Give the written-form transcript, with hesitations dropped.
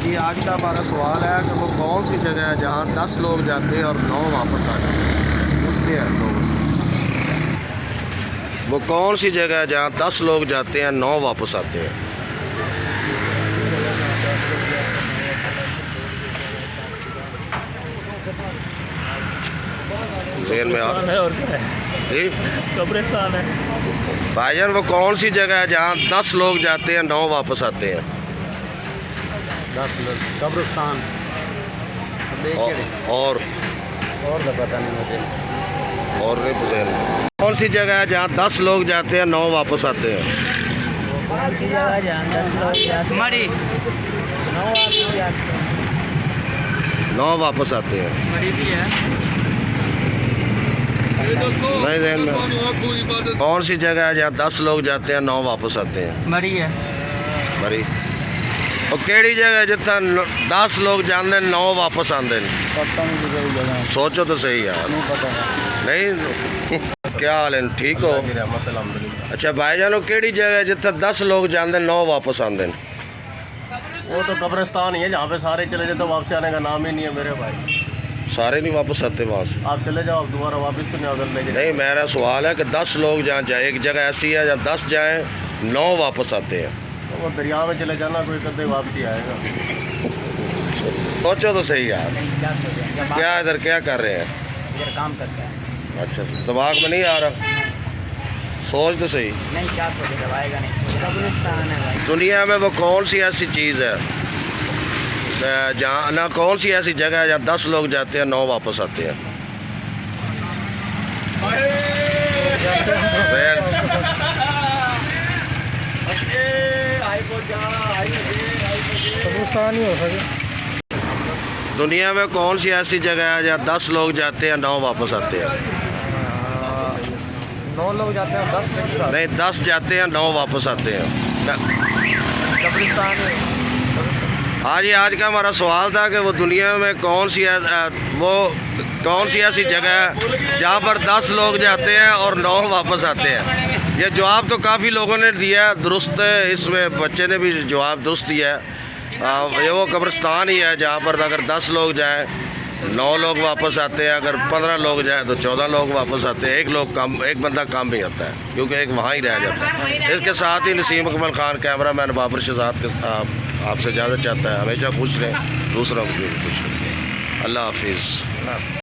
जी आज का हमारा सवाल है कि वो कौन सी जगह है जहाँ 10 लोग जाते हैं और 9 वापस आते हैं। पूछते हैं लोगों से वो कौन सी जगह है जहाँ 10 लोग जाते हैं 9 वापस आते हैं। ज़हन में आ रहा है? और क्या है? जी कब्रिस्तान है भाईजान, वो कौन सी जगह है जहाँ 10 लोग जाते हैं 9 वापस आते हैं। 10 लोग कब्रिस्तान और तो पता नहीं मुझे। और नहीं पता। कौन सी जगह है जहाँ 10 लोग जाते हैं 9 वापस आते हैं। कौन सी जगह जहाँ 10 लोग जाते हैं? मरी 9 वापस आते हैं। मरी भी है। नहीं ज़हन में। कौन सी जगह है जहाँ 10 लोग जाते हैं 9 वापस आते हैं। मरी है। मरी और केड़ी जगह जितना 10 लोग जाते 9 वापस आते हैं। पता नहीं किसी जगह। सोचो तो सही यार। नहीं पता नहीं क्या हाल है, ठीक हो? अच्छा भाईजान, केड़ी जगह जितना 10 लोग जाते 9 वापस आते हैं। वो तो कब्रिस्तान ही है जहाँ पे सारे चले जाते, वापस आने का नाम ही नहीं है मेरे भाई। सारे नहीं वापस आते वहाँ से। आप चले जाओ, आप दोबारा वापस तो नहीं आकर नहीं, मेरा सवाल है कि 10 लोग जहाँ जाए, एक जगह ऐसी है जहाँ 10 जाएँ 9 वापस आते हैं। तो वो दरिया में चले जाना, कोई कदे वापसी आएगा। सोचो तो सही यार, क्या इधर क्या कर रहे हैं? इधर काम करते हैं। अच्छा, दिमाग में नहीं आ रहा, सोच तो सही। नहीं क्या सोचे, आएगा नहीं। कब्रिस्तान है भाई। दुनिया में वो कौन सी ऐसी चीज़ है जहाँ ना, कौन सी ऐसी जगह है जहाँ 10 लोग जाते हैं 9 वापस आते हैं। कब्रिस्तान ही हो सके। दुनिया में कौन सी ऐसी जगह है जहाँ 10 लोग जाते हैं 9 वापस आते हैं। 9 लोग जाते हैं, 10 नहीं, 10 जाते हैं 9 वापस आते हैं। कब्रिस्तान है। हाँ जी, आज का हमारा सवाल था कि वो दुनिया में कौन सी ऐसी जगह है जहाँ पर 10 लोग जाते हैं और 9 वापस आते हैं। ये जवाब तो काफ़ी लोगों ने दिया है, दुरुस्त है, इसमें बच्चे ने भी जवाब दुरुस्त दिया है। ये वो कब्रिस्तान ही है जहाँ पर अगर 10 लोग जाएँ 9 लोग वापस आते हैं, अगर 15 लोग जाए तो 14 लोग वापस आते हैं। एक बंदा कम ही आता है क्योंकि एक वहाँ ही रह जाता है। इसके साथ ही नसीम अकमल खान, कैमरामैन बाबर शहजाद के आपसे इजाज़त चाहता है। हमेशा खुश रहें, दूसरों को भी खुश रखें। अल्लाह हाफिज़।